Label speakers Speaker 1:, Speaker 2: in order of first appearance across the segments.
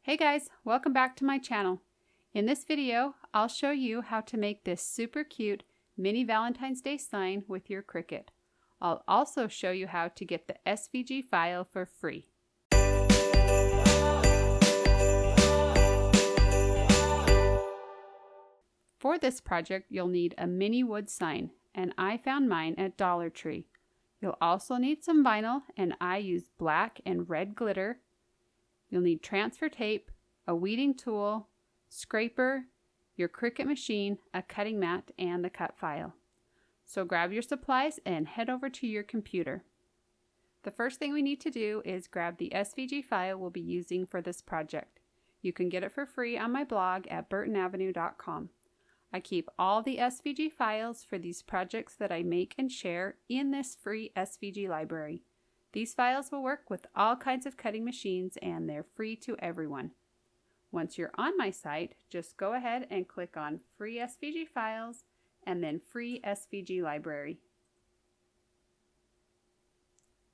Speaker 1: Hey guys, welcome back to my channel. In this video, I'll show you how to make this super cute mini Valentine's Day sign with your Cricut. I'll also show you how to get the SVG file for free. For this project, you'll need a mini wood sign, and I found mine at Dollar Tree. You'll also need some vinyl, and I used black and red glitter. You'll need transfer tape, a weeding tool, scraper, your Cricut machine, a cutting mat, and the cut file. So grab your supplies and head over to your computer. The first thing we need to do is grab the SVG file we'll be using for this project. You can get it for free on my blog at burtonavenue.com. I keep all the SVG files for these projects that I make and share in this free SVG library. These files will work with all kinds of cutting machines and they're free to everyone. Once you're on my site, just go ahead and click on Free SVG Files and then Free SVG Library.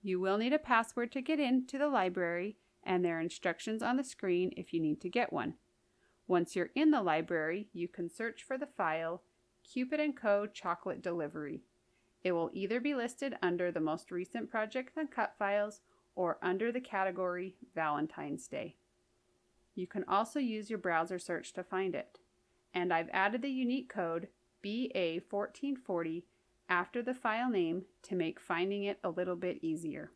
Speaker 1: You will need a password to get into the library, and there are instructions on the screen if you need to get one. Once you're in the library, you can search for the file Cupid & Co. Chocolate Delivery. It will either be listed under the most recent projects and cut files or under the category Valentine's Day. You can also use your browser search to find it. And I've added the unique code BA1440 after the file name to make finding it a little bit easier.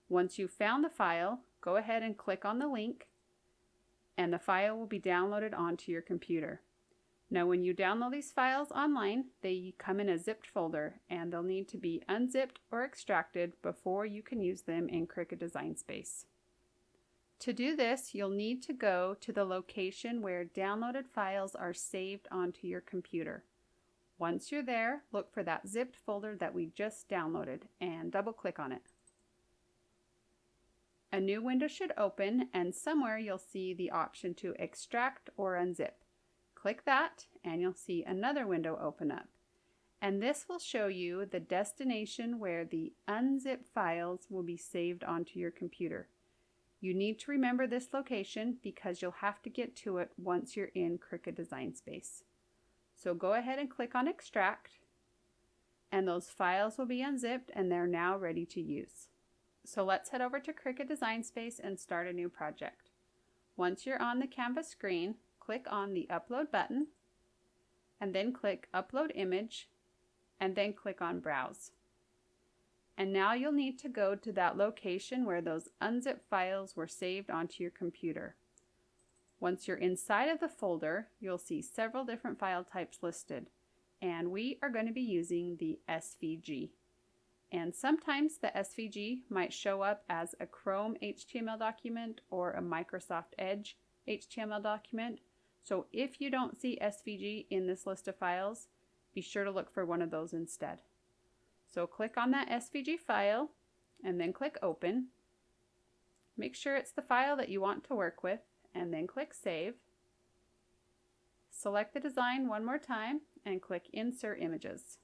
Speaker 1: Once you've found the file, go ahead and click on the link, and the file will be downloaded onto your computer. Now when you download these files online, they come in a zipped folder and they'll need to be unzipped or extracted before you can use them in Cricut Design Space. To do this, you'll need to go to the location where downloaded files are saved onto your computer. Once you're there, look for that zipped folder that we just downloaded and double click on it. A new window should open, and somewhere you'll see the option to extract or unzip. Click that and you'll see another window open up. And this will show you the destination where the unzipped files will be saved onto your computer. You need to remember this location because you'll have to get to it once you're in Cricut Design Space. So go ahead and click on Extract, and those files will be unzipped and they're now ready to use. So let's head over to Cricut Design Space and start a new project. Once you're on the Canvas screen, click on the Upload button, and then click Upload Image, and then click on Browse. And now you'll need to go to that location where those unzipped files were saved onto your computer. Once you're inside of the folder, you'll see several different file types listed, and we are going to be using the SVG. And sometimes the SVG might show up as a Chrome HTML document or a Microsoft Edge HTML document. So if you don't see SVG in this list of files, be sure to look for one of those instead. So click on that SVG file and then click Open. Make sure it's the file that you want to work with and then click Save. Select the design one more time and click Insert Images.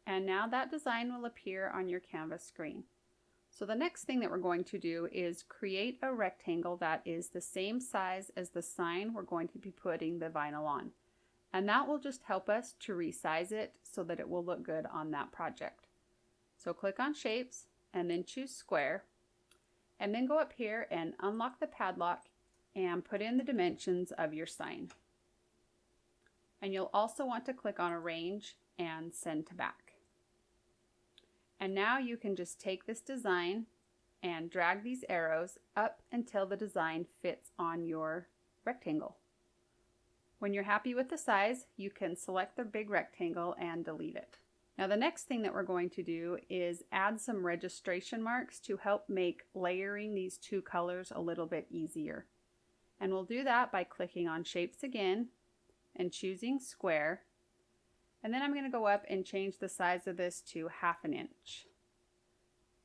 Speaker 1: And now that design will appear on your Canvas screen. So the next thing that we're going to do is create a rectangle that is the same size as the sign we're going to be putting the vinyl on. And that will just help us to resize it so that it will look good on that project. So click on Shapes and then choose Square. And then go up here and unlock the padlock and put in the dimensions of your sign. And you'll also want to click on Arrange and Send to Back. And now you can just take this design and drag these arrows up until the design fits on your rectangle. When you're happy with the size, you can select the big rectangle and delete it. Now the next thing that we're going to do is add some registration marks to help make layering these two colors a little bit easier. And we'll do that by clicking on Shapes again and choosing Square. And then I'm going to go up and change the size of this to 1/2 inch.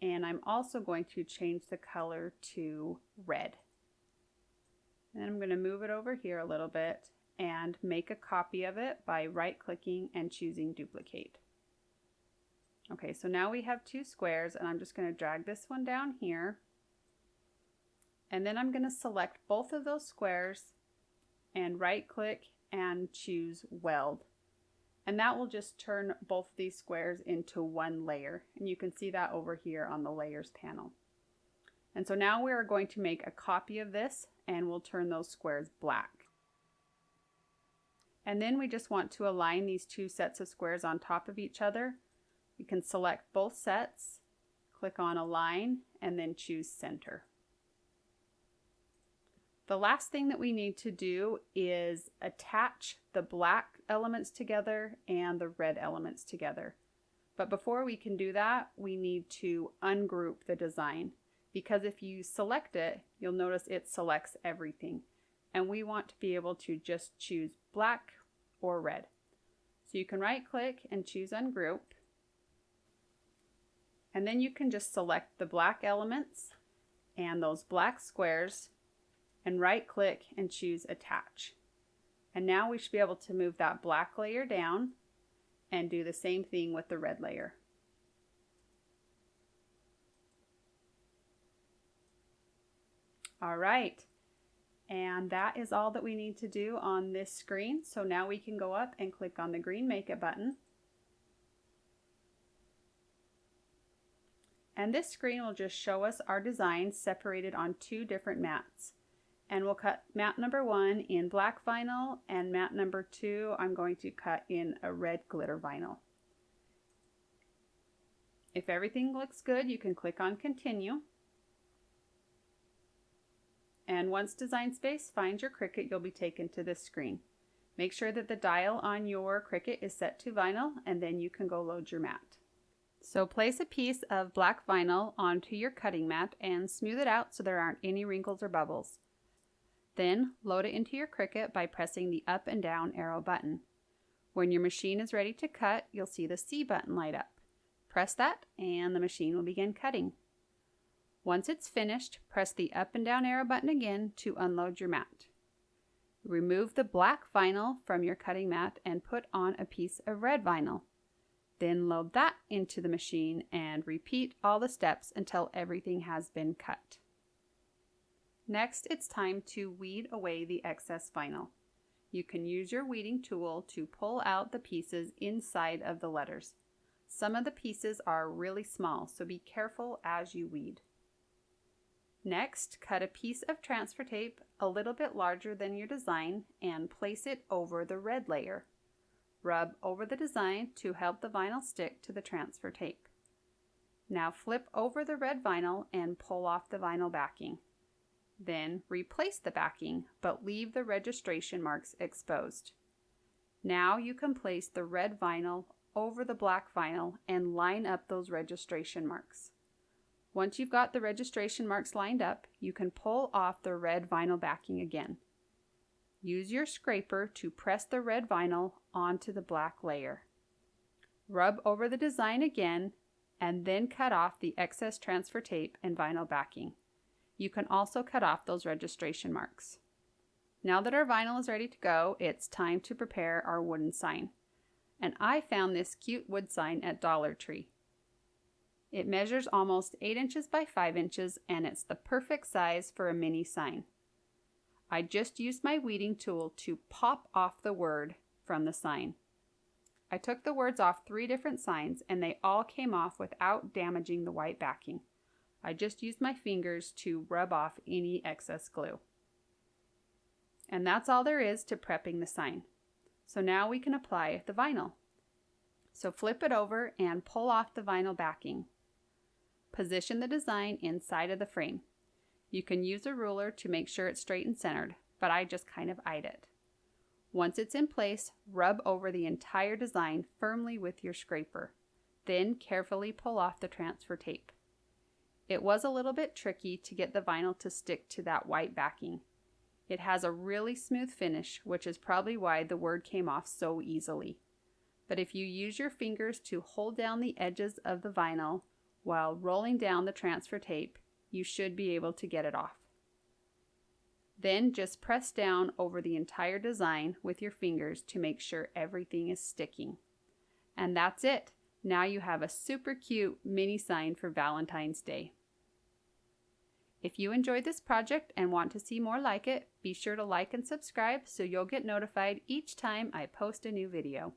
Speaker 1: And I'm also going to change the color to red. And I'm going to move it over here a little bit and make a copy of it by right-clicking and choosing Duplicate. Okay, so now we have two squares, and I'm just going to drag this one down here And then I'm going to select both of those squares and right click and choose weld. And that will just turn both of these squares into one layer. And you can see that over here on the layers panel. And so now we are going to make a copy of this and we'll turn those squares black. And then we just want to align these two sets of squares on top of each other. You can select both sets, click on Align, and then choose Center. The last thing that we need to do is attach the black elements together and the red elements together. But before we can do that, we need to ungroup the design, because if you select it, you'll notice it selects everything. And we want to be able to just choose black or red. So you can right click and choose Ungroup. And then you can just select the black elements and those black squares and right click and choose Attach. And now we should be able to move that black layer down and do the same thing with the red layer. All right, and that is all that we need to do on this screen. So now we can go up and click on the green Make It button. And this screen will just show us our design separated on two different mats. And we'll cut mat number 1 in black vinyl, and mat number 2 I'm going to cut in a red glitter vinyl. If everything looks good, you can click on Continue. And once Design Space finds your Cricut, you'll be taken to this screen. Make sure that the dial on your Cricut is set to vinyl, and then you can go load your mat. So place a piece of black vinyl onto your cutting mat and smooth it out so there aren't any wrinkles or bubbles. Then load it into your Cricut by pressing the up and down arrow button. When your machine is ready to cut, you'll see the C button light up. Press that and the machine will begin cutting. Once it's finished, press the up and down arrow button again to unload your mat. Remove the black vinyl from your cutting mat and put on a piece of red vinyl. Then load that into the machine and repeat all the steps until everything has been cut. Next, it's time to weed away the excess vinyl. You can use your weeding tool to pull out the pieces inside of the letters. Some of the pieces are really small, so be careful as you weed. Next, cut a piece of transfer tape a little bit larger than your design and place it over the red layer. Rub over the design to help the vinyl stick to the transfer tape. Now flip over the red vinyl and pull off the vinyl backing. Then replace the backing, but leave the registration marks exposed. Now you can place the red vinyl over the black vinyl and line up those registration marks. Once you've got the registration marks lined up, you can pull off the red vinyl backing again. Use your scraper to press the red vinyl onto the black layer. Rub over the design again and then cut off the excess transfer tape and vinyl backing. You can also cut off those registration marks. Now that our vinyl is ready to go, it's time to prepare our wooden sign. And I found this cute wood sign at Dollar Tree. It measures almost 8 inches by 5 inches and it's the perfect size for a mini sign. I just used my weeding tool to pop off the word from the sign. I took the words off 3 different signs and they all came off without damaging the white backing. I just used my fingers to rub off any excess glue. And that's all there is to prepping the sign. So now we can apply the vinyl. So flip it over and pull off the vinyl backing. Position the design inside of the frame. You can use a ruler to make sure it's straight and centered, but I just kind of eyed it. Once it's in place, rub over the entire design firmly with your scraper. Then carefully pull off the transfer tape. It was a little bit tricky to get the vinyl to stick to that white backing. It has a really smooth finish, which is probably why the word came off so easily. But if you use your fingers to hold down the edges of the vinyl while rolling down the transfer tape, you should be able to get it off. Then just press down over the entire design with your fingers to make sure everything is sticking. And that's it. Now you have a super cute mini sign for Valentine's Day. If you enjoyed this project and want to see more like it, be sure to like and subscribe so you'll get notified each time I post a new video.